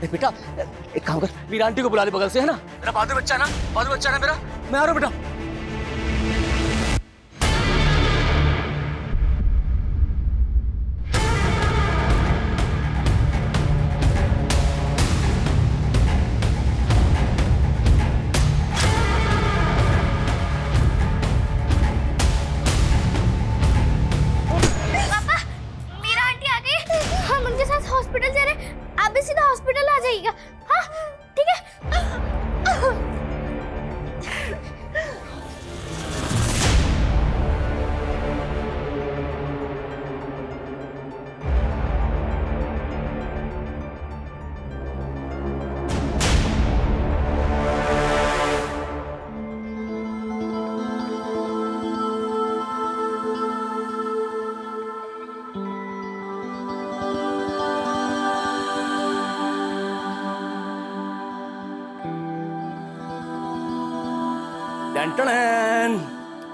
देख बेटा, एक काम कर, वीरा आंटी को बुला ले बगल से, है ना? मेरा बहादुर बच्चा है ना, बहादुर बच्चा है ना मेरा, मैं आ रहा हूँ बेटा। हॉस्पिटल जा रहे हैं, आप भी सीधा हॉस्पिटल आ जाइएगा। हाँ ठीक है।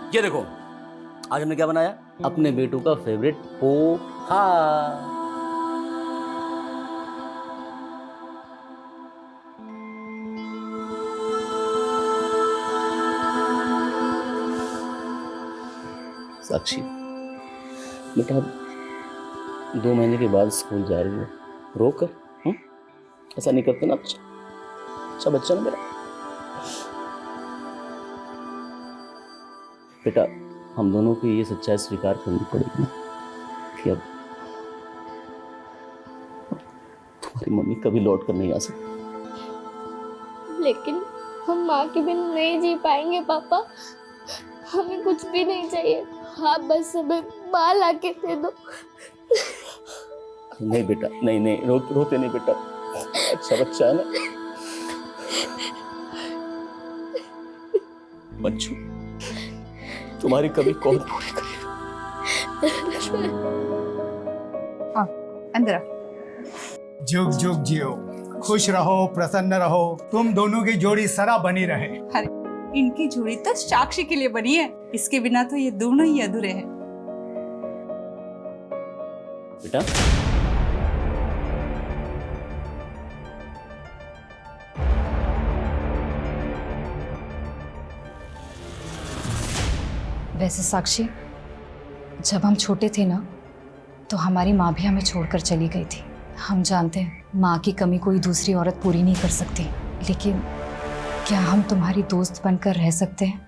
ये देखो, आज हमने क्या बनाया? अपने बेटू का फेवरेट पोहा। साक्षी बेटा, 2 महीने के बाद स्कूल जा रही है, रो कर। ऐसा नहीं करते ना, अच्छा बच्चा ना मेरा। बेटा, हम दोनों को ये सच्चाई स्वीकार करनी पड़ेगी कि अब तुम्हारी मम्मी कभी लौट कर नहीं आ सकती। लेकिन हम माँ के बिन नहीं जी पाएंगे पापा, हमें कुछ भी नहीं चाहिए, आप बस हमें माँ लाके दे दो। नहीं बेटा, नहीं रोते नहीं बेटा, अच्छा बच्चा है ना। बच्चों, तुम्हारी कभी कौन पूरी करेगा? हाँ, अंदर। जुग जुग जियो, खुश रहो, प्रसन्न रहो, तुम दोनों की जोड़ी सदा बनी रहे। अरे इनकी जोड़ी तो साक्षी के लिए बनी है, इसके बिना तो ये दोनों ही अधूरे हैं। बेटा, वैसे साक्षी, जब हम छोटे थे ना, तो हमारी माँ भी हमें छोड़कर चली गई थी। हम जानते हैं माँ की कमी कोई दूसरी औरत पूरी नहीं कर सकती, लेकिन क्या हम तुम्हारी दोस्त बनकर रह सकते हैं?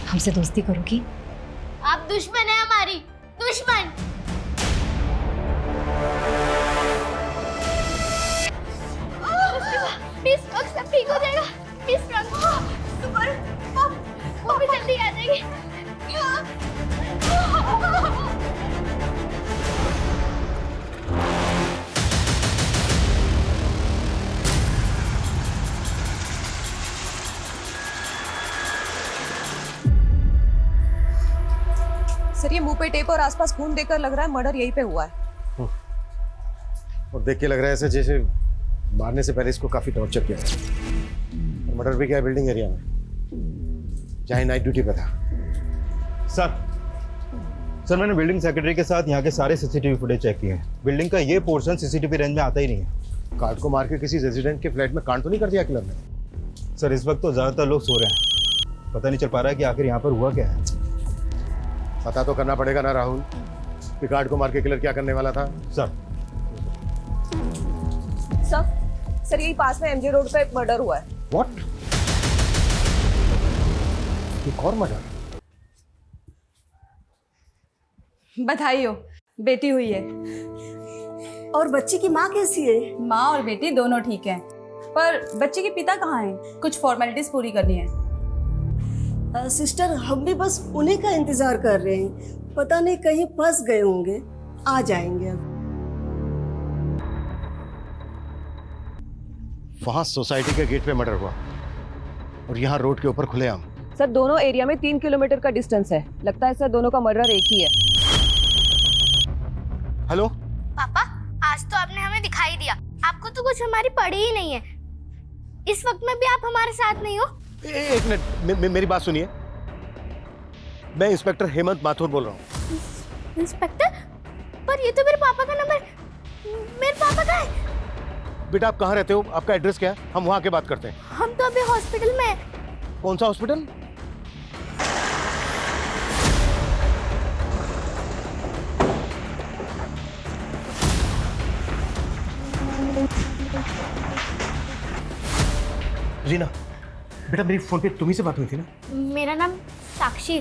हमसे दोस्ती करोगी? आप दुश्मन है हमारी, दुश्मन। प्लीज सब ठीक हो जाएगा, प्लीज सुपर, वो भी जल्दी आ जाएगी। सर, ये मुंह पे टेप और आसपास खून देकर लग रहा है मर्डर यहीं पे हुआ है। और देख के लग रहा है ऐसे जैसे मारने से पहले इसको काफी टॉर्चर किया और मर्डर भी किया बिल्डिंग एरिया में, जहाँ नाइट ड्यूटी पे था। सर, मैंने बिल्डिंग सेक्रेटरी के साथ यहाँ के सारे सीसीटीवी फुटेज चेक किए हैं। बिल्डिंग का ये पोर्शन सीसीटीवी रेंज में आता ही नहीं है। कार्ड को मार के किसी रेजिडेंट के फ्लैट में कांड तो नहीं कर दिया किलर ने? सर, इस वक्त तो ज्यादातर लोग सो रहे हैं, पता नहीं चल पा रहा है कि आखिर यहाँ पर हुआ क्या है। पता तो करना पड़ेगा ना राहुल, कि कार्ड को मार के किलर क्या करने वाला था। सर यही पास में एमजे रोड पे एक मर्डर हुआ है। व्हाट? एक और मर्डर? बधाई हो, बेटी हुई है। और बच्ची की माँ कैसी है? माँ और बेटी दोनों ठीक हैं, पर बच्चे के पिता कहाँ हैं? कुछ फॉर्मेलिटीज पूरी करनी है। सिस्टर, हम भी बस उन्हीं का इंतजार कर रहे हैं, पता नहीं कहीं फंस गए होंगे, आ जाएंगे अब। वहां सोसाइटी के गेट पे मर्डर हुआ और यहाँ रोड के ऊपर खुलेआम। सर, दोनों एरिया में 3 किलोमीटर का डिस्टेंस है, लगता है सर दोनों का मर्डर एक ही है। हेलो पापा, आज तो आपने हमें दिखाई दिया, आपको तो कुछ हमारी पड़ी ही नहीं है। इस वक्त में भी आप हमारे साथ नहीं हो। एक मिनट, मेरी बात सुनिए। मैं इंस्पेक्टर हेमंत माथुर बोल रहा हूँ। इंस्पेक्टर? पर ये तो मेरे पापा का नंबर, मेरे पापा का है। बेटा आप कहाँ रहते हो, आपका एड्रेस क्या है, हम वहाँ के बात करते हैं। हम तो अभी हॉस्पिटल में हैं। कौन सा हॉस्पिटल? रीना, बेटा मेरी फोन पे तुम्ही से बात हुई थी ना? मेरा नाम साक्षी,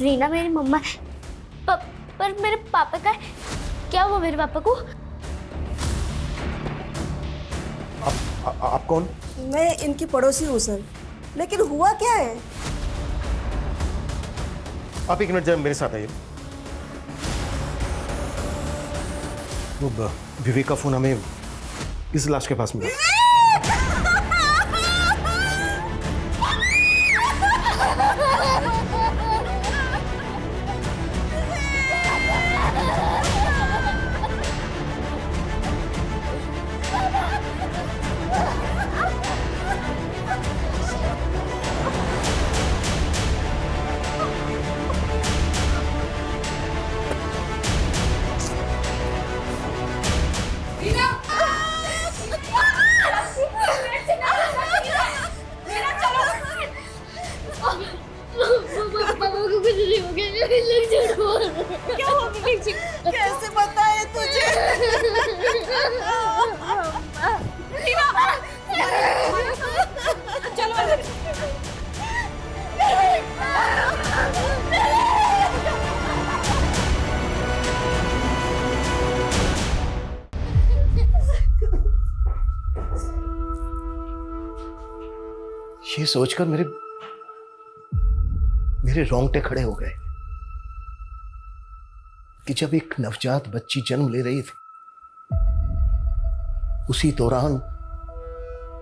रीना मेरी मम्मा है। पर मेरे पापा का है। क्या हुआ मेरे पापा को? आप कौन? मैं इनकी पड़ोसी हूँ सर, लेकिन हुआ क्या है? आप एक मिनट जरा मेरे साथ आइए। वो विवेक का फोन हमें इस लाश के पास मिला। कैसे बताए तुझे? ये सोचकर मेरे रोंगटे खड़े हो गए कि जब एक नवजात बच्ची जन्म ले रही थी, उसी दौरान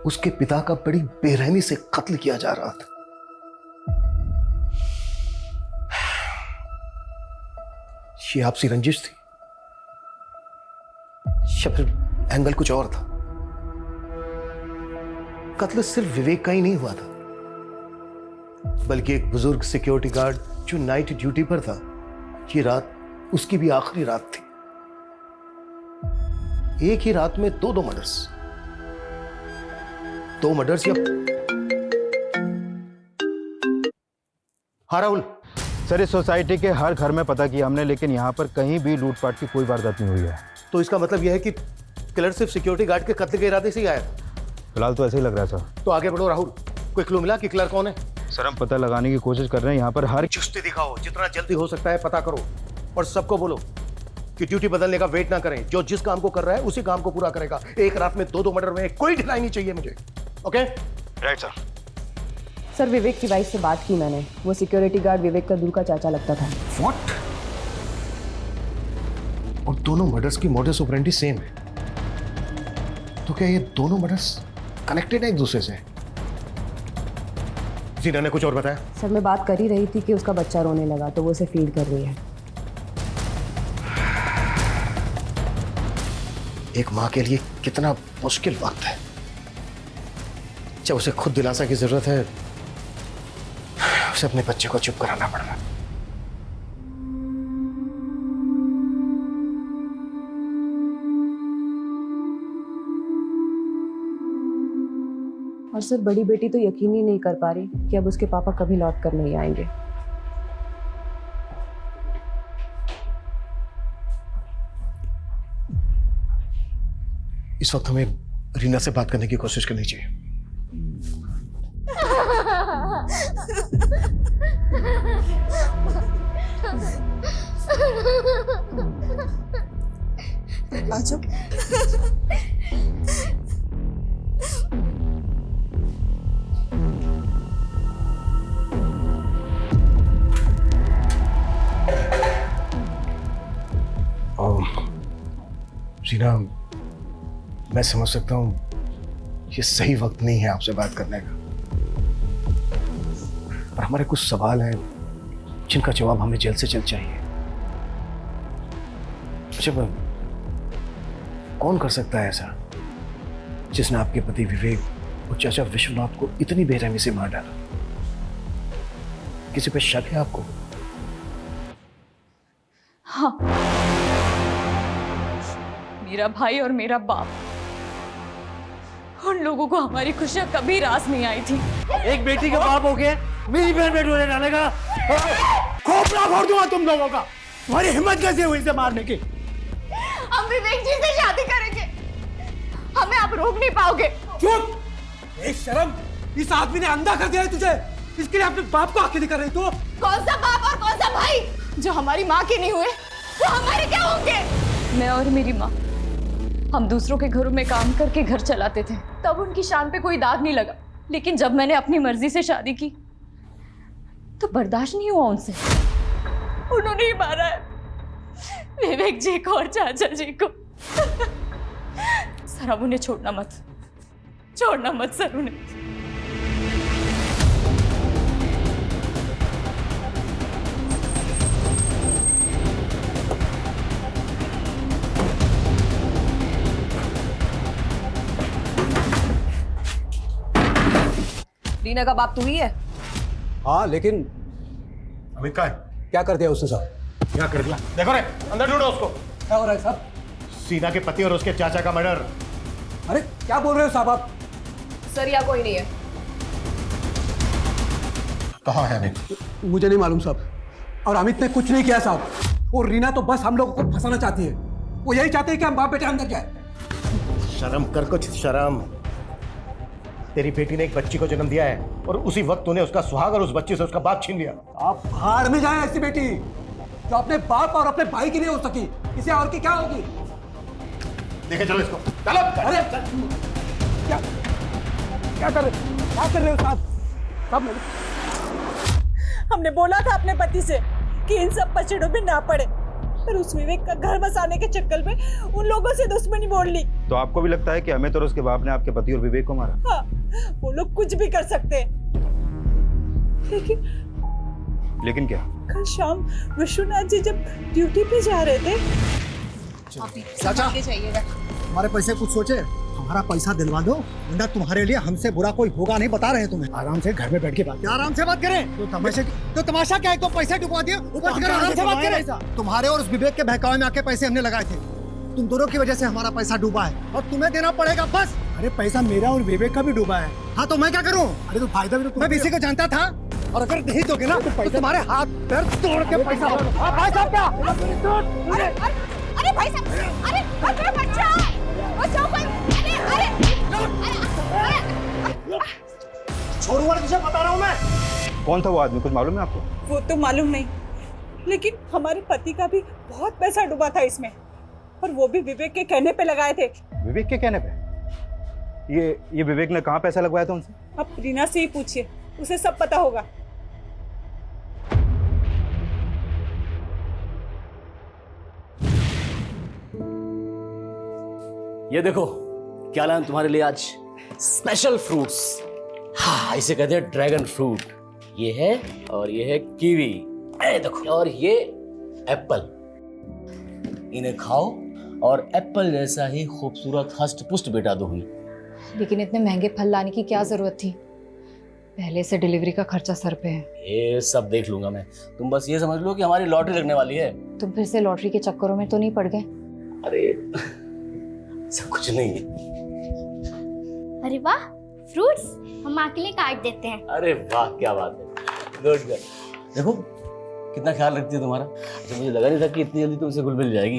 उसके पिता का बड़ी बेरहमी से कत्ल किया जा रहा था। ये आपसी रंजिश थी या फिर एंगल कुछ और था? कत्ल सिर्फ विवेक का ही नहीं हुआ था, बल्कि एक बुजुर्ग सिक्योरिटी गार्ड जो नाइट ड्यूटी पर था, ये रात उसकी भी आखिरी रात थी। एक ही रात में दो मर्डर्स या हाँ राहुल। सर इस सोसाइटी के हर घर में पता किया हमने, लेकिन यहाँ पर कहीं भी लूटपाट की कोई वारदात नहीं हुई है। तो इसका मतलब यह है कि किलर सिर्फ सिक्योरिटी गार्ड के कत्ल के इरादे से ही आया था? फिलहाल तो ऐसे ही लग रहा है सर। तो आगे बढ़ो राहुल, कोई क्लू मिला कि किलर कौन है? सर हम पता लगाने की कोशिश कर रहे हैं, यहाँ पर हर चुस्ती दिखाओ, जितना जल्दी हो सकता है पता करो, और सबको बोलो कि ड्यूटी बदलने का वेट ना करें। जो जिस काम को कर रहा है उसी काम को पूरा करेगा। एक रात में दो मर्डर में कोई ढिलाई नहीं चाहिए मुझे। Okay right sir. सर विवेक की वाइफ से बात की मैंने, वो सिक्योरिटी गार्ड विवेक का दूर का चाचा लगता था। व्हाट? और दोनों मर्डर्स की मोडस ऑपरेंडी सेम है, तो क्या ये दोनों मर्डर्स कनेक्टेड है एक दूसरे से? जीना ने कुछ और बताया? सर मैं बात कर ही रही थी कि उसका बच्चा रोने लगा तो वो उसे फीड कर रही है। एक माँ के लिए कितना मुश्किल वक्त है जब उसे खुद दिलासा की जरूरत है, उसे अपने बच्चे को चुप कराना पड़ रहा है। और सर बड़ी बेटी तो यकीन ही नहीं कर पा रही कि अब उसके पापा कभी लौट कर नहीं आएंगे। इस वक्त हमें रीना से बात करने की कोशिश करनी चाहिए। आजो। रीना, मैं समझ सकता हूँ ये सही वक्त नहीं है आपसे बात करने का, पर हमारे कुछ सवाल हैं जिनका जवाब हमें जल्द से जल्द चाहिए। अच्छा, कौन कर सकता है ऐसा जिसने आपके पति विवेक और चाचा विश्वनाथ को इतनी बेरहमी से मार डाला? किसी पे शक है आपको? हाँ, मेरा भाई और मेरा बाप उन लोगों को हमारी खुशियां कभी रास नहीं आई थी। एक बेटी के बाप हो गए मेरी बहन पे डोले डालेगा, खोपड़ा फोड़ दूंगा तुम लोगों का। तुम्हारी हिम्मत कैसे हुई इसे मारने की? हम विवेक जी से शादी करेंगे, हमें आप रोक नहीं पाओगे। चुप! शर्म! इस आदमी ने अंधा कर दिया है तुझे, इसके लिए अपने बाप को आंखें दिखा रही तू। कौन सा बाप और कौन सा भाई? जो हमारी माँ के नहीं हुए वो हमारे क्या होंगे? मैं और मेरी माँ हम दूसरों के घरों में काम करके घर चलाते थे, तब उनकी शान पे कोई दाग नहीं लगा। लेकिन जब मैंने अपनी मर्जी से शादी की तो बर्दाश्त नहीं हुआ उनसे। उन्होंने ही मारा है विवेक जी को और चाचा जी को। सर अब उन्हें छोड़ना मत सर उन्हें। रीना का बाप तू ही है? हाँ, लेकिन अमित का है? क्या कर दिया उसने साहब? क्या कर दिया? देखो रे, अंदर ढूंढो उसको। क्या हो रहा है साहब? सीना के पति और उसके चाचा का मर्डर। अरे क्या बोल रहे हो साहब आप? सर यहाँ कोई नहीं है। कहाँ है अमित? मुझे नहीं मालूम साहब, और अमित ने कुछ नहीं किया साहब। और रीना तो बस हम लोगों को फंसाना चाहती है। वो यही चाहते हैं कि हम बाप बेटे अंदर जाए। शर्म कर, कुछ शर्म। तेरी बेटी ने एक बच्ची को जन्म दिया है और उसी वक्त तूने उसका सुहाग और उस बच्ची से उसका बाप छीन लिया। आप भाड़ में जाए ऐसी बेटी जो अपने बाप और अपने भाई की नहीं हो सकी, इसे और की क्या होगी? देखे चलो इसको, चलो। अरे क्या कर रहे हो साहब? हमने बोला था अपने पति से कि इन सब पचड़ों में ना पड़े, पर उस विवेक का घर बसाने के चक्कर में उन लोगों से दुश्मनी मोड़ ली। तो आपको भी लगता है कि अमित और उसके बाप ने आपके पति और विवेक को मारा? हाँ, वो लोग कुछ भी कर सकते हैं। लेकिन क्या? कल शाम विश्वनाथ जी जब ड्यूटी पे जा रहे थे। चाचा, हमारे पैसे कुछ सोचे? हमारा पैसा दिलवा दो, वरना तुम्हारे लिए हमसे बुरा कोई होगा नहीं, बता रहे हैं तुम्हें। आराम से घर में बैठ के बात। क्या आराम से बात करें? तो तमाशा क्या है? तो पैसे डुबा दिए, ऊपर से आराम से बात करें। तुम्हारे और उस विवेक के बहकावे में आके पैसे हमने लगाए थे। तुम दोनों की वजह से हमारा पैसा डूबा है और तुम्हें देना पड़ेगा बस। अरे पैसा मेरा और विवेक का भी डूबा है। हाँ तो मैं क्या करूँ? अरे तो फायदा भी तो मैं इसी को जानता था, और अगर नहीं दोगे ना तो तुम्हारे हाथ पैर तोड़ के पैसा होगा। भाई साहब क्या? अरे भाई साहब, अरे बच्चा बचाओ भाई। छोड़ू वाले तुझे बता रहा हूँ मैं। कौन था वो आदमी, कुछ मालूम है आपको? वो तो मालूम नहीं, लेकिन हमारे पति का भी बहुत पैसा डूबा था इसमें, और वो भी विवेक के कहने पे लगाए थे। विवेक के कहने पे? ये विवेक ने कहाँ पैसा लगवाया था उनसे? अब रीना से ही पूछिए, उसे सब पता होगा। ये देखो क्या लाया तुम्हारे लिए आज, स्पेशल फ्रूट्स। हाँ, इसे कहते हैं ड्रैगन फ्रूट। ये है, और ये है कीवी। देखो, और ये एप्पल। इन्हें खाओ और एप्पल जैसा ही खूबसूरत हष्ट पुष्ट बेटा दो। लेकिन इतने महंगे फल लाने की क्या जरूरत थी? पहले से डिलीवरी का खर्चा सर पे है। ये सब देख लूंगा मैं, तुम बस ये समझ लो कि हमारी लॉटरी लगने वाली है। तुम फिर से लॉटरी के चक्करों में तो नहीं पड़ गए? अरे सब कुछ नहीं है। अरे वाह, फ्रूट्स हम माँ के लिए काट देते हैं। अरे वाह, क्या बात है, गुड गुड। देखो कितना ख्याल रखती है तुम्हारा। अच्छा, मुझे लगा नहीं था कि इतनी जल्दी तुमसे घुल मिल जाएगी।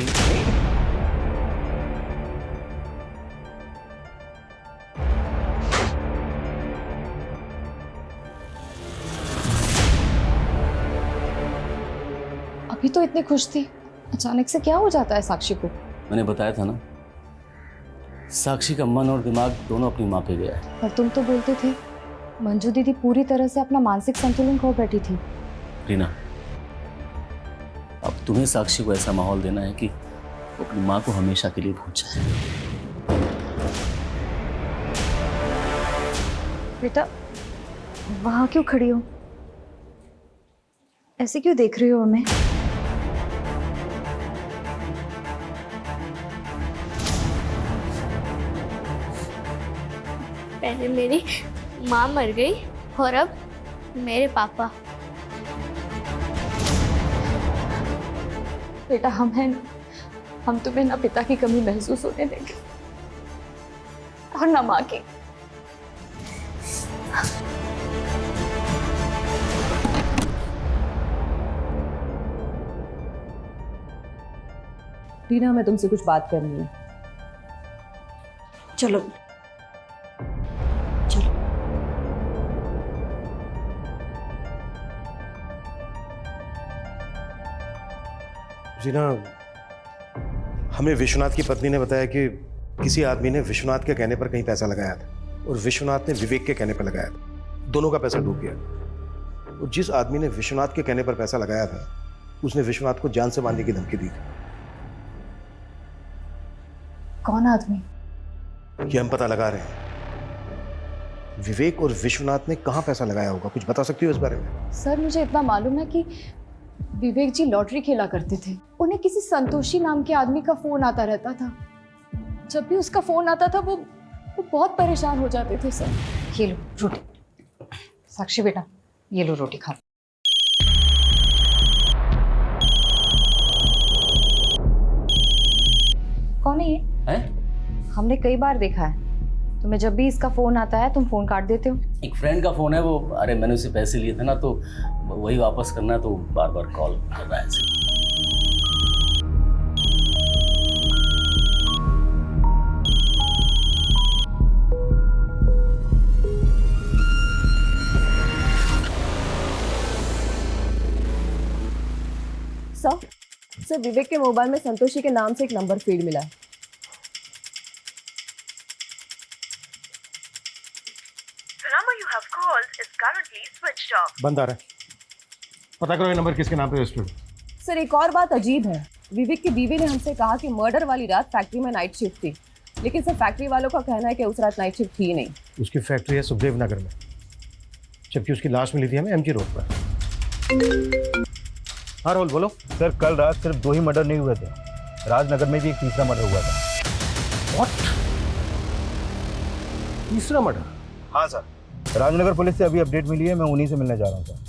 अभी तो इतनी खुश थी, अचानक से क्या हो जाता है साक्षी को? मैंने बताया था ना, साक्षी का मन और दिमाग दोनों अपनी माँ पे गया है। पर तुम तो बोलते थे मंजू दीदी पूरी तरह से अपना मानसिक संतुलन खो बैठी थी। रीना, अब तुम्हें साक्षी को ऐसा माहौल देना है कि वो अपनी माँ को हमेशा के लिए भूल जाए। बेटा वहां क्यों खड़ी हो? ऐसे क्यों देख रही हो हमें? पहले मेरी माँ मर गई और अब मेरे पापा। बेटा हम हैं, हम तुम्हें ना पिता की कमी महसूस होने देंगे और ना माँ की। टीना, हमें तुमसे कुछ बात करनी है। चलो जीना, हमें विश्वनाथ की पत्नी ने बताया कि किसी आदमी ने विश्वनाथ के कहने पर कहीं पैसा लगाया था और विश्वनाथ ने विवेक के कहने पर लगाया था। दोनों का पैसा डूब गया। और जिस आदमी ने विश्वनाथ के कहने पर पैसा लगाया था उसने विश्वनाथ को जान से मारने की धमकी दी थी। कौन आदमी? ये हम पता लगा रहे हैं। विवेक और विश्वनाथ ने कहाँ पैसा लगाया होगा, कुछ बता सकती हो इस बारे में? सर, मुझे इतना मालूम है कि विवेक जी लॉटरी खेला करते थे। उन्हें किसी संतोषी नाम के आदमी का फोन आता रहता था। जब भी उसका फोन आता था वो बहुत परेशान हो जाते थे सर। ये लो रोटी। साक्षी बेटा, ये लो रोटी खा। कौन है ये? हैं? हमने कई बार देखा है। तुम्हें जब भी इसका फोन आता है तुम फोन काट देते हो। एक फ्रेंड का फोन है वो। अरे मैंने उसे पैसे लिए थे ना, तो वही वापस करना है, तो बार बार कॉल कर रहा है। सर, विवेक के मोबाइल में संतोषी के नाम से एक नंबर फीड मिला है। बंद आ रहा है। पता करो ये नंबर किसके नाम पे रजिस्टर्ड है। सर, एक और बात अजीब है। विवेक की बीवी ने हमसे कहा कि मर्डर वाली रात फैक्ट्री में नाइट शिफ्ट थी, लेकिन सर फैक्ट्री वालों का कहना है कि उस रात नाइट शिफ्ट थी ही नहीं। उसकी फैक्ट्री है सुखदेव नगर में, जबकि उसकी लाश मिली थी हमें एमजी रोड पर। हाँ राहुल बोलो। सर, कल रात सिर्फ 2 ही मर्डर नहीं हुए थे, राजनगर में भी एक तीसरा मर्डर हुआ था। व्हाट? तीसरा मर्डर? हाँ सर, राजनगर पुलिस से अभी अपडेट मिली है, मैं उन्हीं से मिलने जा रहा हूँ सर।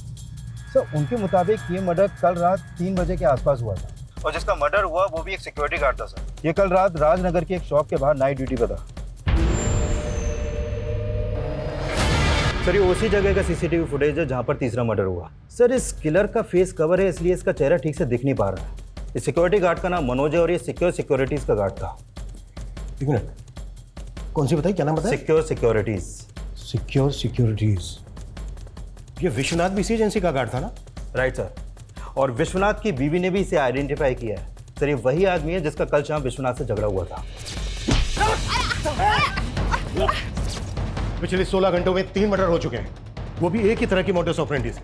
सर, उनके मुताबिक ये मर्डर कल रात 3 बजे के आसपास हुआ था, और जिसका मर्डर हुआ वो भी एक सिक्योरिटी गार्ड था सर। ये कल रात राजनगर की एक शॉप के बाहर नाइट ड्यूटी पर था। सर, ये उसी जगह का सीसीटीवी फुटेज है जहाँ पर तीसरा मर्डर हुआ। सर, इस किलर का फेस कवर है, इसलिए इसका चेहरा ठीक से दिख नहीं पा रहा है। इस सिक्योरिटी गार्ड का नाम मनोज है और ये सिक्योर सिक्योरिटीज का गार्ड था। एक मिनट, कौन सी बताई, क्या नाम बताया? Secure securities. Secure securities. ये विश्वनाथ भी इसी एजेंसी का गार्ड था ना? राइट सर, और विश्वनाथ की बीवी ने भी इसे आइडेंटिफाई किया है। सर, ये वही आदमी है जिसका कल शाम विश्वनाथ से झगड़ा हुआ था। पिछले 16 घंटों में 3 मर्डर हो चुके हैं, वो भी एक ही तरह की मोडस ऑपरेंडी से।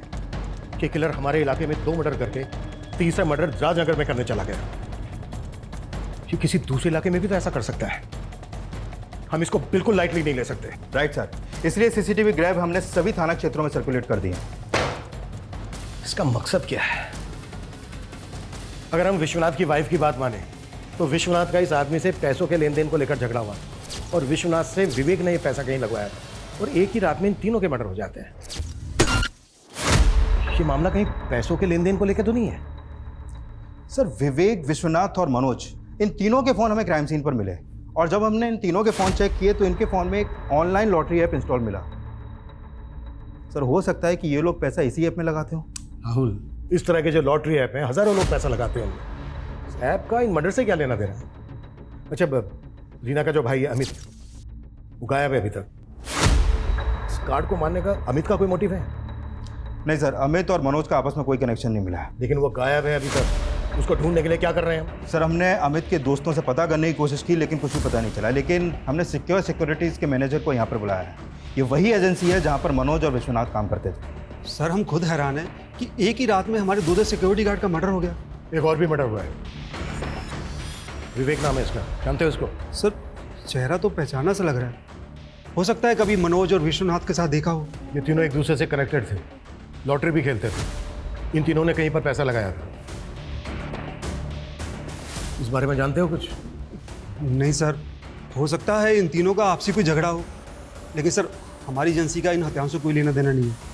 कि किलर हमारे इलाके में 2 मर्डर करके तीसरा मर्डर राजनगर में करने चला गया। ये किसी दूसरे इलाके में भी तो ऐसा कर सकता है। हम इसको बिल्कुल लाइटली नहीं ले सकते। राइट सर, इसलिए सीसीटीवी ग्रैब हमने सभी थाना क्षेत्रों में सर्कुलेट कर दिए। इसका मकसद क्या है? अगर हम विश्वनाथ की वाइफ की बात माने तो विश्वनाथ का इस आदमी से पैसों के लेन देन को लेकर झगड़ा हुआ और विश्वनाथ से विवेक ने ये पैसा कहीं लगवाया था और एक ही रात में इन तीनों के मर्डर हो जाते हैं। ये मामला कहीं पैसों के लेन देन को लेकर तो नहीं है? सर, विवेक, विश्वनाथ और मनोज, इन तीनों के फोन हमें क्राइम सीन पर मिले, और जब हमने इन तीनों के फोन चेक किए तो इनके फोन में एक ऑनलाइन लॉटरी ऐप इंस्टॉल मिला। सर, हो सकता है कि ये लोग पैसा इसी ऐप में लगाते हो। राहुल, इस तरह के जो लॉटरी ऐप हैं हजारों लोग पैसा लगाते होंगे। इस ऐप का इन मर्डर से क्या लेना देना है? अच्छा, रीना का जो भाई है अमित, वो गायब है अभी तक। इस कार्ड को मारने का अमित का कोई मोटिव है? नहीं सर, अमित और मनोज का आपस में कोई कनेक्शन नहीं मिला है। लेकिन वो गायब है अभी तक, उसको ढूंढने के लिए क्या कर रहे हैं हम? सर, हमने अमित के दोस्तों से पता करने की कोशिश की, लेकिन कुछ भी पता नहीं चला। लेकिन हमने सिक्योर सिक्योरिटीज़ के मैनेजर को यहाँ पर बुलाया है। ये वही एजेंसी है जहाँ पर मनोज और विश्वनाथ काम करते थे। सर, हम खुद हैरान हैं कि एक ही रात में हमारे 2 सिक्योरिटी गार्ड का मर्डर हो गया। एक और भी मर्डर हुआ है, विवेक नाम है इसका, जानते हो इसको? सर, चेहरा तो पहचाना सा लग रहा है। हो सकता है कभी मनोज और विश्वनाथ के साथ देखा हो। ये तीनों एक दूसरे से कनेक्टेड थे, लॉटरी भी खेलते थे। इन तीनों ने कहीं पर पैसा लगाया था। इस बारे में जानते हो कुछ? नहीं सर, हो सकता है इन तीनों का आपसी कोई झगड़ा हो, लेकिन सर हमारी एजेंसी का इन हत्याओं से कोई लेना देना नहीं है।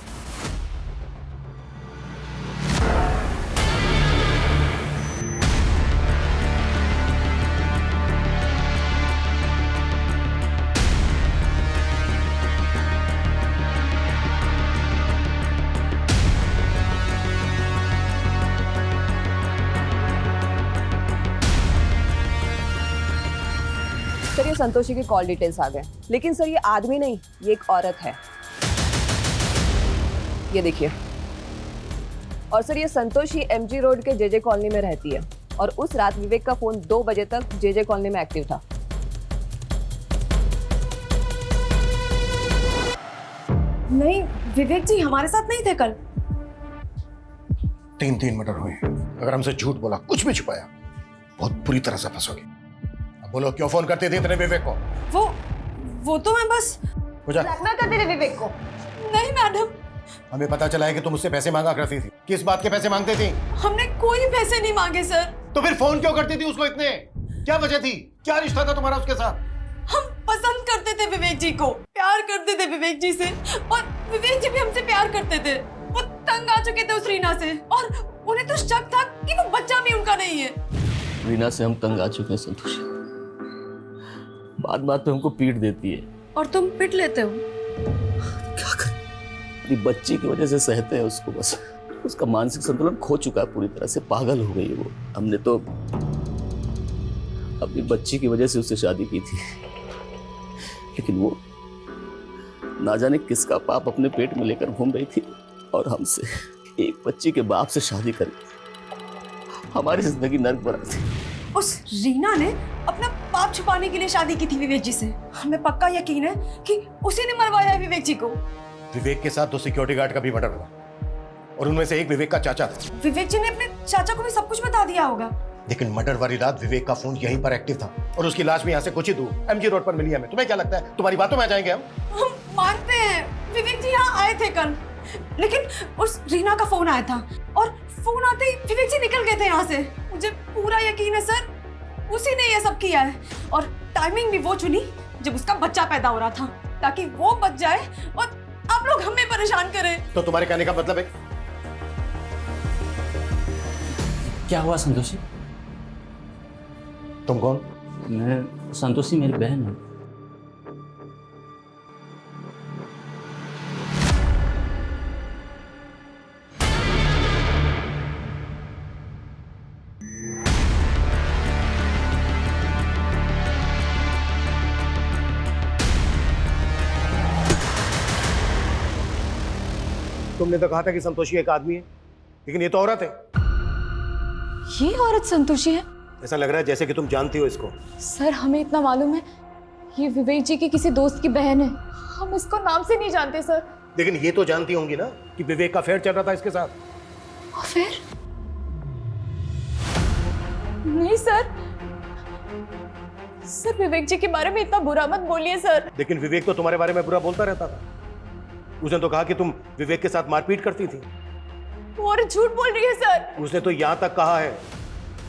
सर ये संतोषी के कॉल डिटेल्स आ गए, लेकिन सर ये आदमी नहीं, ये एक औरत है। ये देखिए। और सर ये संतोषी एमजी रोड के जेजे कॉलोनी में रहती है और उस रात विवेक का फोन 2 बजे तक जेजे कॉलोनी में एक्टिव था। नहीं, विवेक जी हमारे साथ नहीं थे कल। 3 मर्डर हुए। अगर हमसे झूठ बोला, कुछ भी छुपाया, बहुत बुरी तरह से फंसोगे। अब बोलो, क्यों फोन करते थे इतने विवेक को? वो तो मैं बस ब्लैकमेल करते थे विवेक को। नहीं मैडम, हमें पता चला है कि तुम उससे पैसे मांगा करती थी। किस बात के पैसे मांगती थी? हमने कोई पैसे नहीं मांगे सर। तो फिर फोन क्यों करती थी उसको इतने? क्या वजह थी? क्या रिश्ता था तुम्हारा उसके साथ? हम पसंद करते थे विवेक जी को, प्यार करते थे विवेक जी से, और विवेक जी भी हमसे प्यार करते थे। वो तंग आ चुके थे उस रीना से, और उन्हें तो शक था कि वो बच्चा भी उनका नहीं है। रीना से हम तंग आ चुके हैं संतोषी। बात पे हमको पीट देती है। और तुम पिट लेते हो। क्या करें, अपनी बच्ची की वजह से सहते हैं उसको। बस उसका मानसिक संतुलन खो चुका है, पूरी तरह से पागल हो गई है वो। हमने तो अपनी बच्ची की वजह से उससे शादी की थी, लेकिन वो ना जाने किसका पाप अपने पेट में लेकर घूम रही थी, और हमसे, एक बच्ची के बाप से शादी कर हमारी जिंदगी नर्क बना थी। उस रीना ने अपना पाप छुपाने के लिए शादी की थी विवेक जी से। हमें पक्का यकीन है कि उसी ने मरवाया है विवेक जी को। विवेक के साथ 2 सिक्योरिटी गार्ड का भी मर्डर हुआ, और उनमें से एक विवेक का चाचा था। विवेक जी ने अपने चाचा को भी सब कुछ बता दिया होगा। लेकिन मर्डर वाली रात विवेक का फोन यहीं पर एक्टिव था, और उसकी लाश भी यहाँ से कुछ ही दूर एमजी रोड पर मिली हमें। तुम्हें क्या लगता है तुम्हारी बातों में आ जाएंगे हम मानते हैं विवेक जी यहाँ आए थे कल, लेकिन उस रीना का फोन आया था, और फोन आते ही विवेक जी निकल गए थे यहाँ से। मुझे पूरा यकीन है सर, उसी ने ये सब किया है, और टाइमिंग भी वो चुनी जब उसका बच्चा पैदा हो रहा था, ताकि वो बच जाए और आप लोग हमें परेशान करें। तो तुम्हारे कहने का मतलब है? क्या हुआ संतोषी? तुम कौन? मैं संतोषी, मेरी बहन है। तुमने तो कहा था कि संतोषी एक आदमी है, लेकिन ये तो औरत है। ये औरत संतोषी है? ऐसा लग रहा है जैसे कि तुम जानती हो इसको। सर हमें इतना मालूम है, ये विवेक जी की किसी दोस्त की बहन है। हम इसको नाम से नहीं जानते सर। लेकिन ये तो जानती होंगी ना कि विवेक का अफेयर चल रहा था इसके साथ। अफेयर? नहीं सर, सर विवेक जी के बारे में इतना बुरा मत बोलिए सर। लेकिन विवेक तो तुम्हारे बारे में बुरा बोलता रहता था। उसने तो कहा कि तुम विवेक के साथ मारपीट करती थी। वो और झूठ बोल रही है सर। उसने तो यहां तक कहा है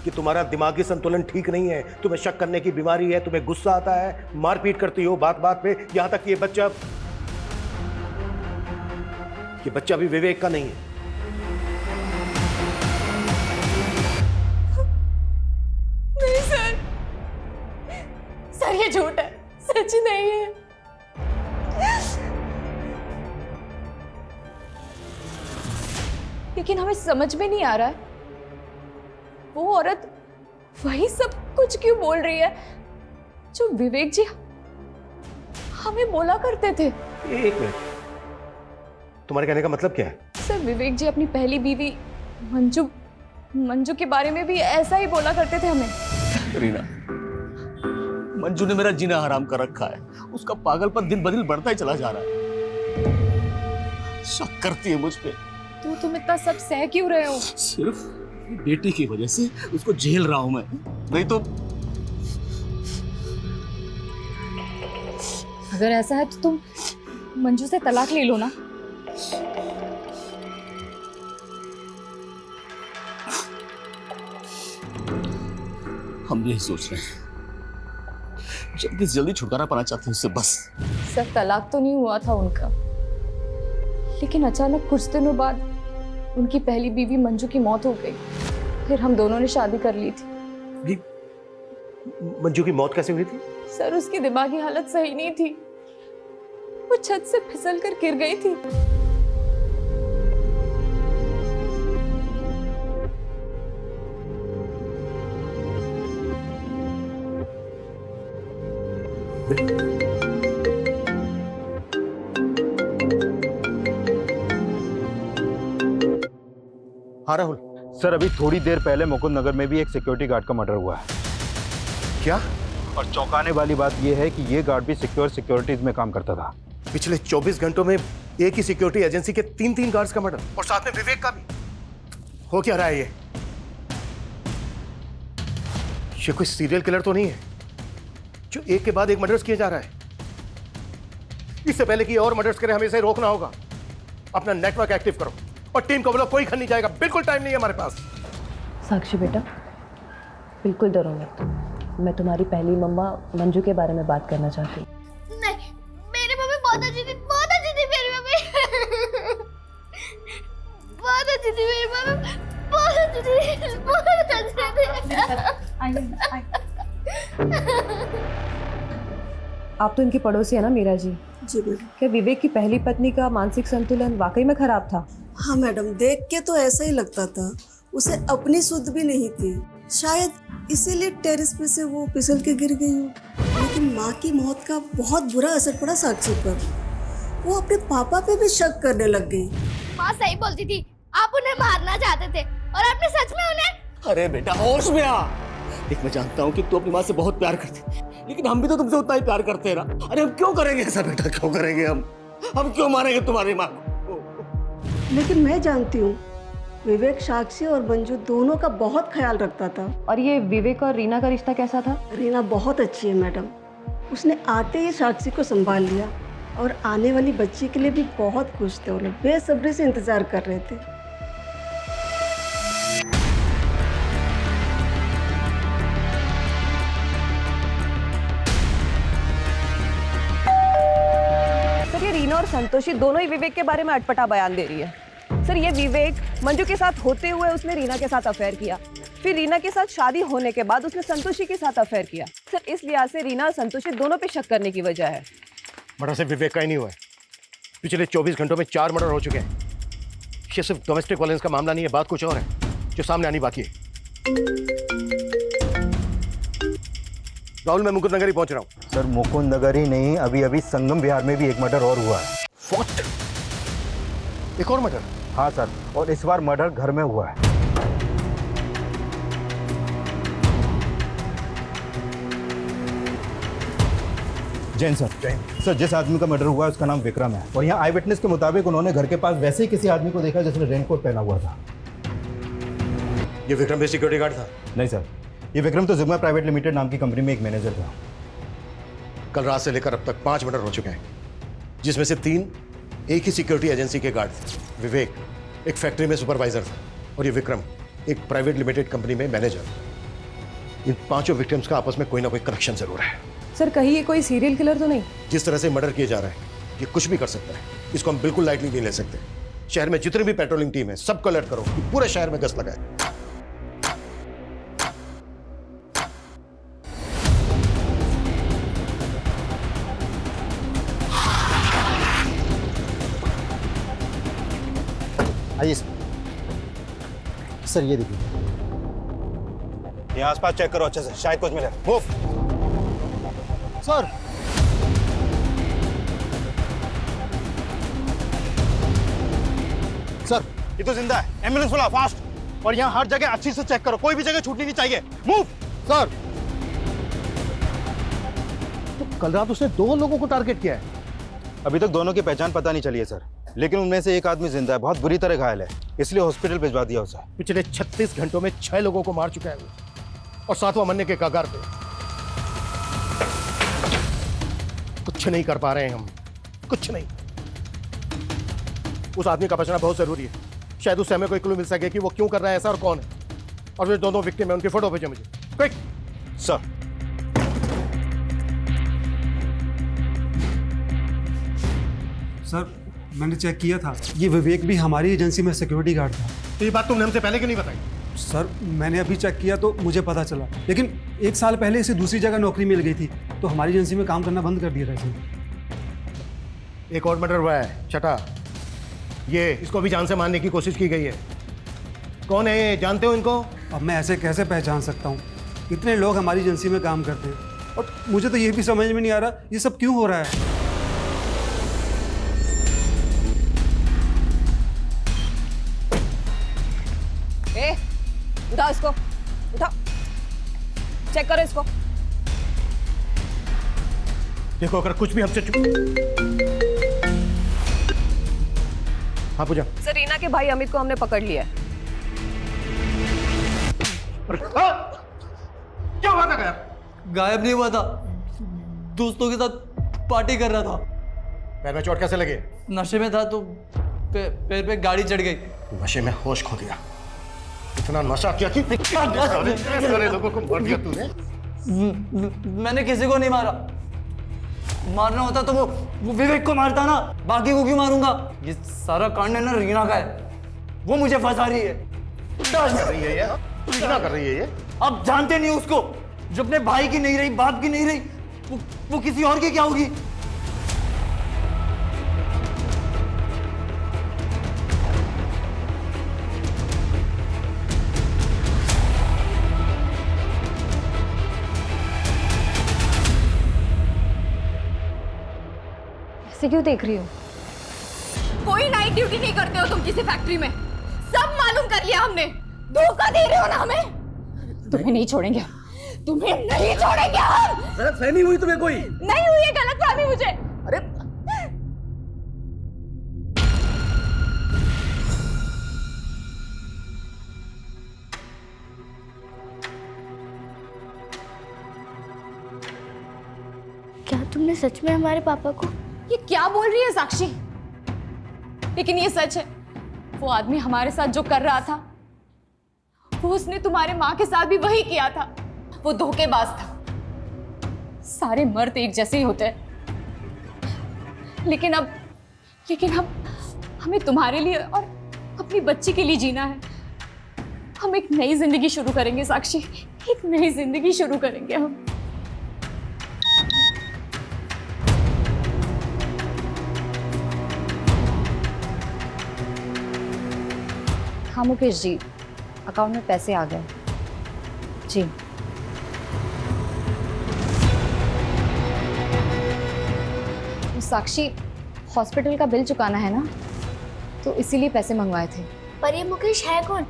कि तुम्हारा दिमागी संतुलन ठीक नहीं है, तुम्हें शक करने की बीमारी है, तुम्हें गुस्सा आता है, मारपीट करती हो बात बात पे, यहां तक कि ये बच्चा भी विवेक का नहीं है। नहीं सर, सर ये झूठ है, सच नहीं है। लेकिन हमें समझ में नहीं आ रहा है, वो औरत वही सब कुछ क्यों बोल रही है जो विवेक जी हमें बोला करते थे। एक मिनट, तुम्हारे कहने का मतलब क्या है? सर विवेक जी अपनी पहली बीवी मंजू के बारे में भी ऐसा ही बोला करते थे हमें। रीना, मंजू ने मेरा जीना हराम कर रखा है। उसका पागलपन दिन ब दिन बढ़ता ही चला जा रहा है। शक करती है मुझ पे। तो तुम इतना सब सह क्यों रहे हो? सिर्फ बेटी की वजह से उसको झेल रहा हूं मैं, नहीं तो। अगर ऐसा है तो तुम मंजू से तलाक ले लो ना। हम यही सोच रहे हैं, जल्दी से जल्दी छुटकारा पाना चाहते हैं उससे, बस। सर तलाक तो नहीं हुआ था उनका, लेकिन अचानक कुछ दिनों बाद उनकी पहली बीवी मंजू की मौत हो गई। फिर हम दोनों ने शादी कर ली थी। मंजू की मौत कैसे हुई थी? सर उसकी दिमागी हालत सही नहीं थी, वो छत से फिसल कर गिर गई थी। हाँ राहुल। सर अभी थोड़ी देर पहले मुकुंद नगर में भी एक सिक्योरिटी गार्ड का मर्डर हुआ है। क्या? और चौंकाने वाली बात यह है कि ये गार्ड भी सिक्योरिटीज में काम करता था। पिछले 24 घंटों में एक ही सिक्योरिटी एजेंसी के 3 गार्ड्स का मर्डर, और साथ में विवेक का भी। हो क्या रहा है ये कोई सीरियल किलर तो नहीं है जो एक के बाद एक मर्डर्स किए जा रहा है? इससे पहले कि और मर्डर्स करें हमें इसे रोकना होगा। अपना नेटवर्क एक्टिव करो और टीम को बोलो कोई घर नहीं जाएगा, बिल्कुल टाइम नहीं है हमारे पास। साक्षी बेटा, बिल्कुल डरो मत। मैं तुम्हारी पहली मम्मा मंजू के बारे में बात करना चाहती हूँ। नहीं, मेरी मम्मी बहुत अच्छी थी, बहुत अच्छी थी मेरी मम्मी। बहुत अच्छी थी मेरी मम्मी, बहुत अच्छी थी, बहुत अच्छी थी। आप तो इनके पड़ोसी है ना मीरा जी? जी मैडम। क्या विवेक की पहली पत्नी का मानसिक संतुलन वाकई में खराब था? हाँ मैडम, देख के तो ऐसा ही लगता था। उसे अपनी सुध भी नहीं थी, शायद इसीलिए टेरेस पे से वो फिसल के गिर गई हो। लेकिन माँ की मौत का बहुत बुरा असर पड़ा साक्षी पर। वो अपने पापा पे भी शक करने लग गई। माँ सही बोलती थी, आप उन्हें मारना चाहते थे और आपने सच में उन्हें। अरे बेटा होश में आ। देख मैं जानता हूँ कि तू अपनी माँ से बहुत प्यार करती, लेकिन हम भी तो तुमसे उतना ही प्यार करते हैं ना। अरे हम क्यों करेंगे ऐसा बेटा, क्यों करेंगे हम क्यों मारेंगे तुम्हारी माँ को? लेकिन मैं जानती हूँ विवेक साक्षी और मंजू दोनों का बहुत ख्याल रखता था। और ये विवेक और रीना का रिश्ता कैसा था? रीना बहुत अच्छी है मैडम। उसने आते ही साक्षी को संभाल लिया और आने वाली बच्ची के लिए भी बहुत खुश थे। उन्हें बेसब्री से इंतजार कर रहे थे। सर ये रीना और संतोषी दोनों ही विवेक के बारे में अटपटा बयान दे रही है। सर ये विवेक मंजू के साथ होते हुए उसने रीना के साथ अफेयर किया, फिर रीना के साथ शादी होने के बाद उसने संतोषी के साथ अफेयर किया। सर इस लिहाज से रीना और संतोषी दोनों पे शक करने की वजह है। मर्डर सिर्फ विवेक का ही नहीं हुआ है। पिछले 24 घंटों में 4 मर्डर हो चुके हैं। ये सिर्फ डोमेस्टिक वायलेंस का मामला नहीं है, बात कुछ और है जो सामने आनी बाकी है। राहुल मैं मुकुंद नगर ही पहुंच रहा हूँ। सर मुकुंद नगर ही नहीं, अभी अभी संगम विहार में भी एक मर्डर और हुआ है। What? एक और मर्डर? हाँ सर, और इस बार मर्डर घर में हुआ है। जैन सर। सर जिस आदमी का मर्डर हुआ है उसका नाम विक्रम है, और यहाँ आई विटनेस के मुताबिक उन्होंने घर के पास वैसे ही किसी आदमी को देखा जिसने रेनकोट पहना हुआ था। ये विक्रम भी सिक्योरिटी गार्ड था? नहीं सर, ये विक्रम तो जिग्मा प्राइवेट लिमिटेड नाम की कंपनी में एक मैनेजर था। कल रात से लेकर अब तक 5 मर्डर हो चुके हैं, जिसमें से 3 एक ही सिक्योरिटी एजेंसी के गार्ड थे। विवेक एक फैक्ट्री में सुपरवाइजर था और ये विक्रम एक प्राइवेट लिमिटेड कंपनी में मैनेजर। इन 5 विक्टिम्स का आपस में कोई ना कोई कनेक्शन जरूर है। सर कहीं ये कोई सीरियल किलर तो नहीं? जिस तरह से मर्डर किया जा रहा है ये कुछ भी कर सकता है, इसको हम बिल्कुल लाइटली नहीं ले सकते। शहर में जितनी भी पेट्रोलिंग टीम है सबको अलर्ट करो कि पूरे शहर में गश्त लगाए। आइए सर, ये देखिए, ये आसपास चेक करो अच्छे से, शायद कुछ मिले। Move sir. सर ये तो जिंदा है, एम्बुलेंस बुलाओ फास्ट। और यहाँ हर जगह अच्छी से चेक करो, कोई भी जगह छूटनी नहीं चाहिए। Move sir. तो कल रात उसने 2 लोगों को टारगेट किया है। अभी तक दोनों की पहचान पता नहीं चली है सर, लेकिन उनमें से एक आदमी जिंदा है, बहुत बुरी तरह घायल है, इसलिए हॉस्पिटल भिजवा दिया उसे। पिछले 36 घंटों में 6 लोगों को मार चुका है वो, और 7वां मरने के कगार पे। कुछ नहीं कर पा रहे हैं हम, कुछ नहीं। उस आदमी का बचना बहुत जरूरी है, शायद उससे हमें कोई क्लू मिल सके कि वो क्यों कर रहा है ऐसा और कौन है। और वे दोनों विक्टिम है, उनकी फोटो भेजो मुझे क्विक। सर सर मैंने चेक किया था, ये विवेक भी हमारी एजेंसी में सिक्योरिटी गार्ड था। तो ये बात तुमने हमसे पहले क्यों नहीं बताई? सर मैंने अभी चेक किया तो मुझे पता चला, लेकिन 1 साल पहले इसे दूसरी जगह नौकरी मिल गई थी तो हमारी एजेंसी में काम करना बंद कर दिया था इसने। एक और मर्डर हुआ है, छठा। ये इसको भी जान से मारने की कोशिश की गई है। कौन है ये, जानते हो इनको? अब मैं ऐसे कैसे पहचान सकता हूँ, इतने लोग हमारी एजेंसी में काम करते हैं और मुझे तो ये भी समझ में नहीं आ रहा ये सब क्यों हो रहा है। ए, उठाओ इसको, उठाओ, चेक करो इसको। देखो अगर कुछ भी हमसे हाँ पूजा। सर रीना के भाई अमित को हमने पकड़ लिया है। क्या हुआ था गायब? गायब नहीं हुआ था, दोस्तों के साथ पार्टी कर रहा था। पैर में चोट कैसे लगे? नशे में था तो पैर पे गाड़ी चढ़ गई। नशे में होश खो दिया। इतना नशा किया कि सारे लोगों को मार दिया तूने। मैंने किसी को नहीं मारा, मारना होता तो वो विवेक को मारता ना, बाकी को क्यों मारूंगा। ये सारा कांड है ना रीना का है, वो मुझे फंसा रही है। कर रही है ये? क्या कर रही है ये? आप जानते नहीं उसको, जो अपने भाई की नहीं रही, बाप की नहीं रही, वो किसी और की क्या होगी। ऐसे क्यों देख रही हो? कोई नाइट ड्यूटी नहीं करते हो तुम किसी फैक्ट्री में, सब मालूम कर लिया हमने। धोखा दे रहे हो ना हमें। तुम्हें नहीं छोड़ेंगे, तुम्हें नहीं छोड़ेंगे हम। गलतफहमी हुई तुम्हें कोई? नहीं हुई है गलतफहमी मुझे। अरे क्या तुमने सच में हमारे पापा को? ये क्या बोल रही है साक्षी? लेकिन ये सच है, वो आदमी हमारे साथ जो कर रहा था वो उसने तुम्हारे माँ के साथ भी वही किया था। वो धोखेबाज था। सारे मर्द एक जैसे ही होते हैं, लेकिन अब हमें तुम्हारे लिए और अपनी बच्ची के लिए जीना है। हम एक नई जिंदगी शुरू करेंगे साक्षी, एक नई जिंदगी शुरू करेंगे हम। हाँ मुकेश जी, अकाउंट में पैसे आ गए जी। साक्षी, हॉस्पिटल का बिल चुकाना है ना, तो इसीलिए पैसे मंगवाए थे। पर ये मुकेश है कौन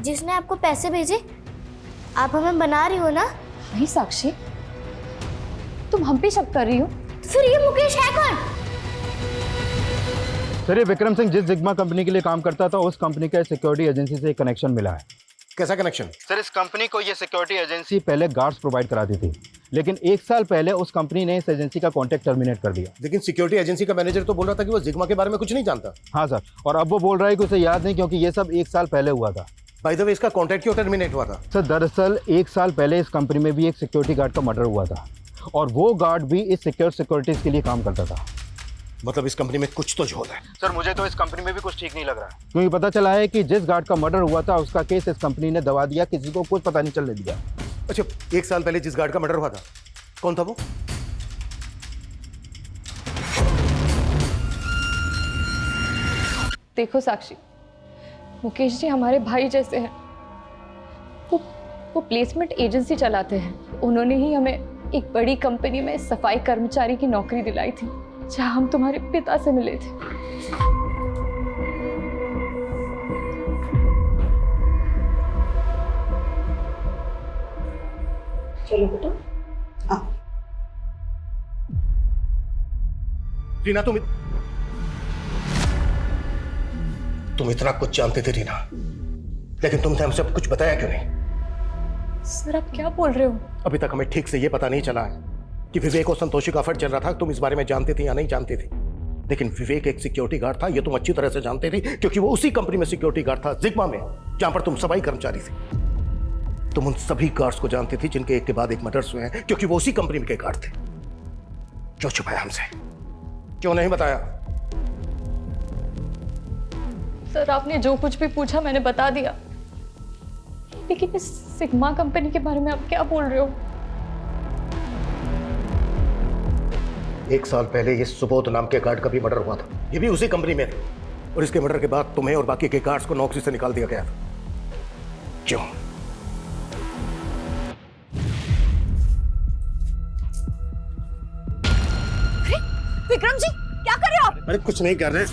जिसने आपको पैसे भेजे? आप हमें बना रही हो ना? नहीं साक्षी, तुम हम पे शक कर रही हो। तो फिर ये मुकेश है कौन? सर ये विक्रम सिंह जिस जिग्मा कंपनी के लिए काम करता था उस कंपनी का सिक्योरिटी एजेंसी से एक कनेक्शन मिला है। कैसा कनेक्शन? सर इस कंपनी को ये सिक्योरिटी एजेंसी पहले गार्ड्स प्रोवाइड कराती थी, लेकिन 1 साल पहले उस कंपनी ने इस एजेंसी का कॉन्ट्रैक्ट टर्मिनेट कर दिया। लेकिन सिक्योरिटी एजेंसी का मैनेजर तो बोल रहा था कि वो जिग्मा के बारे में कुछ नहीं जानता। हाँ सर, और अब वो बोल रहा है कि उसे याद नहीं क्योंकि ये सब 1 साल पहले हुआ था। बाय द वे इसका कॉन्ट्रैक्ट क्यों टर्मिनेट हुआ था? सर दरअसल 1 साल पहले इस कंपनी में भी एक सिक्योरिटी गार्ड का मर्डर हुआ था और वो गार्ड भी इस सिक्योरिटीज के लिए काम करता था। मतलब इस कंपनी में कुछ तो झोल है। सर मुझे तो इस कंपनी में भी कुछ ठीक नहीं लग रहा है, क्योंकि पता चला है कि जिस गार्ड का मर्डर हुआ था उसका केस इस कंपनी ने दबा दिया, किसी को कुछ पता नहीं चलने दिया। अच्छा, 1 साल पहले जिस गार्ड का मर्डर हुआ था कौन था वो? देखो साक्षी, मुकेश जी हमारे भाई जैसे हैं। वो प्लेसमेंट एजेंसी चलाते हैं। उन्होंने ही हमें एक बड़ी कंपनी में सफाई कर्मचारी की नौकरी दिलाई थी, जहां हम तुम्हारे पिता से मिले थे। चलो बेटा। रीना तुम इतना कुछ जानते थे रीना, लेकिन तुमने हमसे अब कुछ बताया क्यों नहीं? सर आप क्या बोल रहे हो? अभी तक हमें ठीक से ये पता नहीं चला है कि विवेक और संतोषी का अफेयर चल रहा था। तुम इस बारे में जानते थे या नहीं जानते थे? लेकिन विवेक एक सिक्योरिटी गार्ड था, ये तुम अच्छी तरह से जानते थे, क्योंकि वो उसी कंपनी में सिक्योरिटी गार्ड था जिग्मा में, जहां पर तुम सफाई कर्मचारी थे। तुम उन सभी गार्ड्स को जानते थे जिनके एक के बाद एक मर्डर्स हुए हैं, क्योंकि वो उसी कंपनी के गार्ड थे। क्यों छुपाया हमसे? क्यों नहीं बताया? सर आपने जो कुछ भी पूछा मैंने बता दिया, लेकिन इस सिग्मा कंपनी के बारे में आप क्या बोल रहे हो? 1 साल पहले ये सुबोध नाम के गार्ड का भी मर्डर हुआ था, ये भी उसी कंपनी में था, और इसके मर्डर के बाद तुम्हें और बाकी के गार्ड्स को नौकरी से निकाल दिया गया था। क्यों? विक्रम जी क्या कर रहे हो आप? अरे कुछ नहीं कर रहे।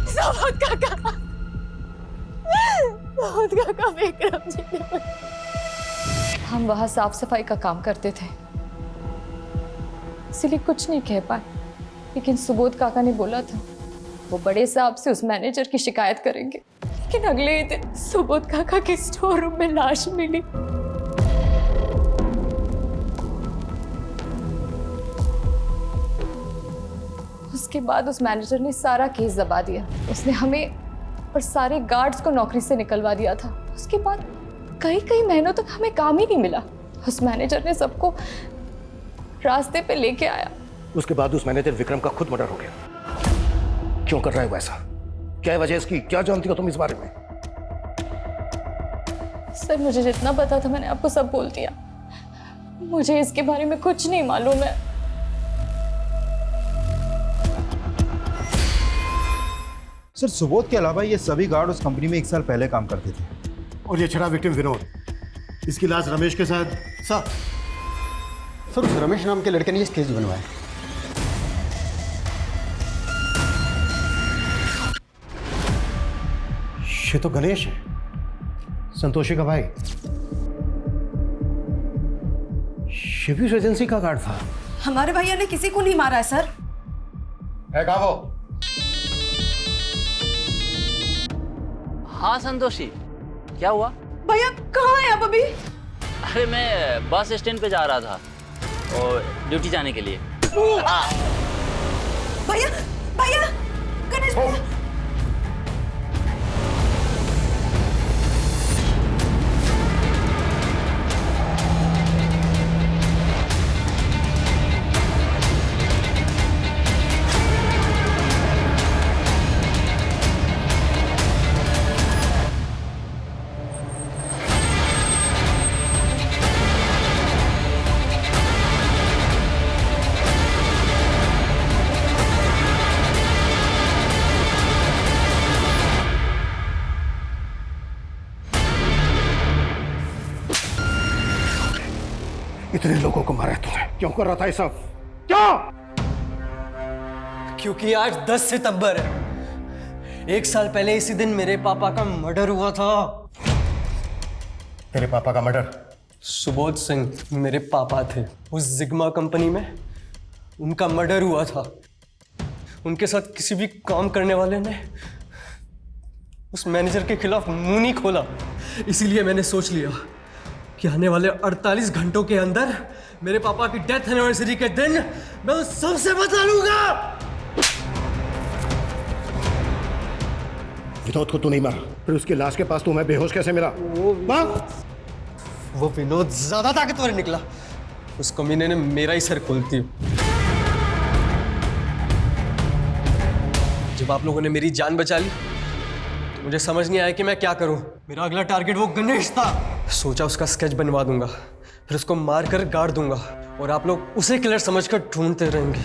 सुबोध काका, सुबोध काका, विक्रम जी ने। हम वहाँ साफ सफाई का काम करते थे, इसलिए कुछ नहीं कह पाए, लेकिन सुबोध काका ने बोला था वो बड़े साहब से उस मैनेजर की शिकायत करेंगे। लेकिन अगले ही दिन सुबोध काका के स्टोर रूम में लाश मिली। उसके बाद उस मैनेजर ने सारा केस दबा दिया। उसने हमें और सारे गार्ड्स को नौकरी से निकलवा दिया था। उसके बाद कई कई महीनों तक हमें काम ही नहीं मिला। उस मैनेजर ने सबको रास्ते पे लेके आया। उसके बाद उस मैनेजर विक्रम का खुद मर्डर हो गया। क्यों कर रहा है वैसा? क्या है वजह इसकी? क्या जानती हो तुम इस बारे में? सर मुझे जितना पता था मैंने आपको सब बोल दिया। मुझे इसके बारे में कुछ नहीं मालूम है। सर सुबोध के अलावा ये सभी गार्ड उस कंपनी में 1 साल पहले काम करते थे। और ये छड़ा विक्टिम विनोद, इसकी लाश रमेश के साथ। सर उस रमेश नाम के लड़के ने ये स्केच बनवाया। ये तो गणेश है, संतोषी का भाई। ये भी उस एजेंसी का गार्ड था। हमारे भैया ने किसी को नहीं मारा है सर। है कहाँ वो? हाँ संतोषी, क्या हुआ? भैया कहाँ है आप अभी? अरे मैं बस स्टैंड पे जा रहा था और ड्यूटी जाने के लिए। भैया भैया गणेश भैया। इतने लोगों को मारा है तूने, क्यों कर रहा था ये सब? क्यों? क्योंकि आज 10 सितंबर है। 1 साल पहले इसी दिन मेरे पापा का मर्डर हुआ था। तेरे पापा का मर्डर? सुबोध सिंह मेरे पापा थे। उस जिग्मा कंपनी में उनका मर्डर हुआ था। उनके साथ किसी भी काम करने वाले ने उस मैनेजर के खिलाफ मुंह नहीं खोला। इसीलिए मैंने सोच लिया कि आने वाले 48 घंटों के अंदर मेरे पापा की डेथ एनिवर्सरी के दिन मैं उन सबसे बचा लूंगा। विनोद को तू नहीं मारा, फिर उसकी लाश के पास तू मैं बेहोश कैसे मिला? वो विनोद ज्यादा ताकतवर निकला। उस कमीने ने मेरा ही सर खोल दिया। जब आप लोगों ने मेरी जान बचा ली तो मुझे समझ नहीं आया कि मैं क्या करूं। मेरा अगला टारगेट वो गणेश था। सोचा उसका स्केच बनवा दूंगा, फिर उसको मारकर गाड़ दूंगा और आप लोग उसे किलर समझकर ढूंढते रहेंगे।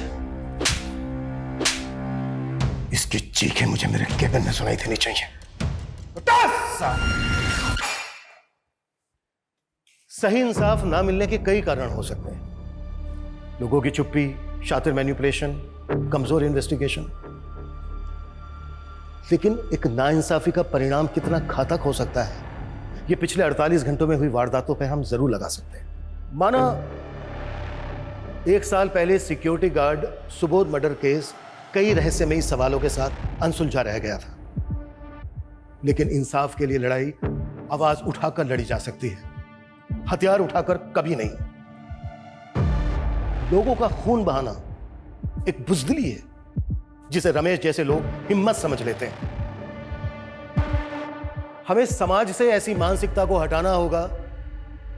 इसकी चीखें मुझे मेरे केबिन में सुनाई देनी चाहिए। सही इंसाफ ना मिलने के कई कारण हो सकते हैं। लोगों की चुप्पी, शातिर मैनिपुलेशन, कमजोर इन्वेस्टिगेशन। लेकिन एक नाइंसाफी का परिणाम कितना घातक हो सकता है, ये पिछले 48 घंटों में हुई वारदातों पे हम जरूर लगा सकते हैं। माना 1 साल पहले security guard Subodh murder case कई रहस्यमयी सवालों के साथ अनसुलझा रह गया था, लेकिन इंसाफ के लिए लड़ाई आवाज उठाकर लड़ी जा सकती है, हथियार उठाकर कभी नहीं। लोगों का खून बहाना एक बुज़दिली है जिसे रमेश जैसे लोग हिम्मत समझ लेते हैं। हमें समाज से ऐसी मानसिकता को हटाना होगा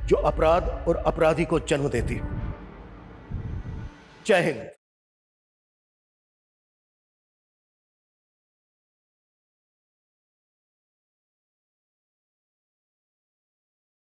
जो अपराध और अपराधी को जन्म देती है। जय हिंद।